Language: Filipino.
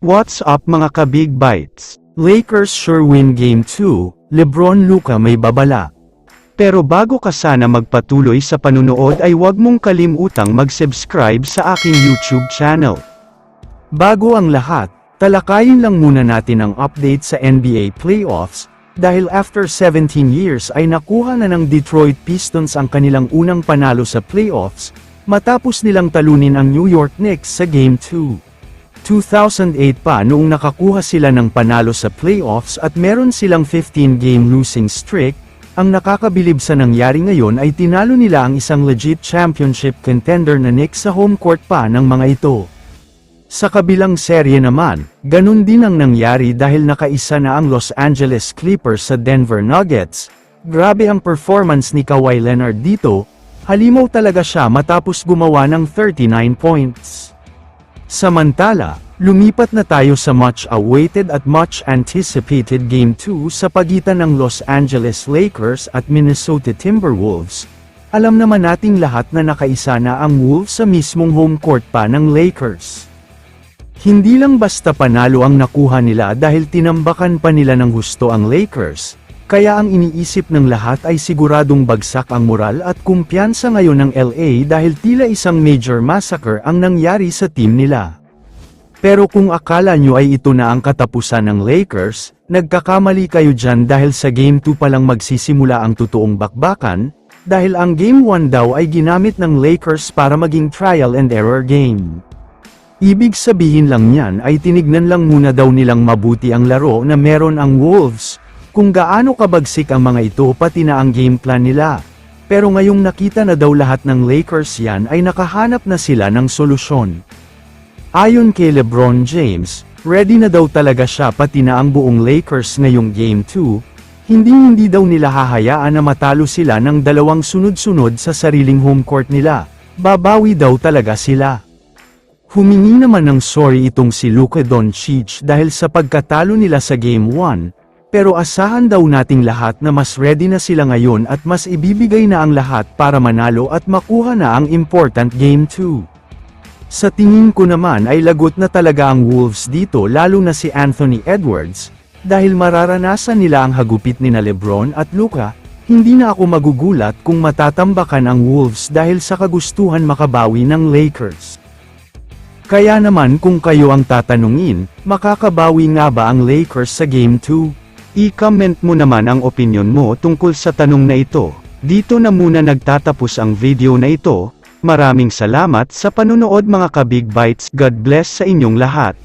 What's up mga ka-Big Bites? Lakers sure win Game 2, LeBron Luka may babala. Pero bago ka sana magpatuloy sa panunood ay huwag mong kalimutang mag-subscribe sa aking YouTube channel. Bago ang lahat, talakayin lang muna natin ang update sa NBA playoffs, dahil after 17 years ay nakuha na ng Detroit Pistons ang kanilang unang panalo sa playoffs, matapos nilang talunin ang New York Knicks sa Game 2. 2008 pa noong nakakuha sila ng panalo sa playoffs at meron silang 15-game losing streak, ang nakakabilib sa nangyari ngayon ay tinalo nila ang isang legit championship contender na Knicks sa home court pa ng mga ito. Sa kabilang serye naman, ganun din ang nangyari dahil nakaisa na ang Los Angeles Clippers sa Denver Nuggets. Grabe ang performance ni Kawhi Leonard dito, halimaw talaga siya matapos gumawa ng 39 points. Samantala, lumipat na tayo sa much-awaited at much-anticipated Game 2 sa pagitan ng Los Angeles Lakers at Minnesota Timberwolves. Alam naman nating lahat na nakaisa na ang Wolves sa mismong home court pa ng Lakers. Hindi lang basta panalo ang nakuha nila dahil tinambakan pa nila ng husto ang Lakers, kaya ang iniisip ng lahat ay siguradong bagsak ang moral at kumpiyansa ngayon ng LA dahil tila isang major massacre ang nangyari sa team nila. Pero kung akala nyo ay ito na ang katapusan ng Lakers, nagkakamali kayo dyan dahil sa Game 2 pa lang magsisimula ang totoong bakbakan, dahil ang Game 1 daw ay ginamit ng Lakers para maging trial and error game. Ibig sabihin lang niyan ay tinignan lang muna daw nilang mabuti ang laro na meron ang Wolves, kung gaano kabagsik ang mga ito pati na ang game plan nila. Pero ngayong nakita na daw lahat ng Lakers yan ay nakahanap na sila ng solusyon. Ayon kay LeBron James, ready na daw talaga siya pati na ang buong Lakers ngayong Game 2, hindi daw nila hahayaan na matalo sila ng dalawang sunod-sunod sa sariling home court nila, babawi daw talaga sila. Humingi naman ng sorry itong si Luka Doncic dahil sa pagkatalo nila sa Game 1, pero asahan daw nating lahat na mas ready na sila ngayon at mas ibibigay na ang lahat para manalo at makuha na ang important Game 2. Sa tingin ko naman ay lagot na talaga ang Wolves dito lalo na si Anthony Edwards, dahil mararanasan nila ang hagupit nina LeBron at Luka, hindi na ako magugulat kung matatambakan ang Wolves dahil sa kagustuhan makabawi ng Lakers. Kaya naman kung kayo ang tatanungin, makakabawi nga ba ang Lakers sa Game 2? I-comment mo naman ang opinion mo tungkol sa tanong na ito. Dito na muna nagtatapos ang video na ito. Maraming salamat sa panunood mga ka-Big Bites. God bless sa inyong lahat.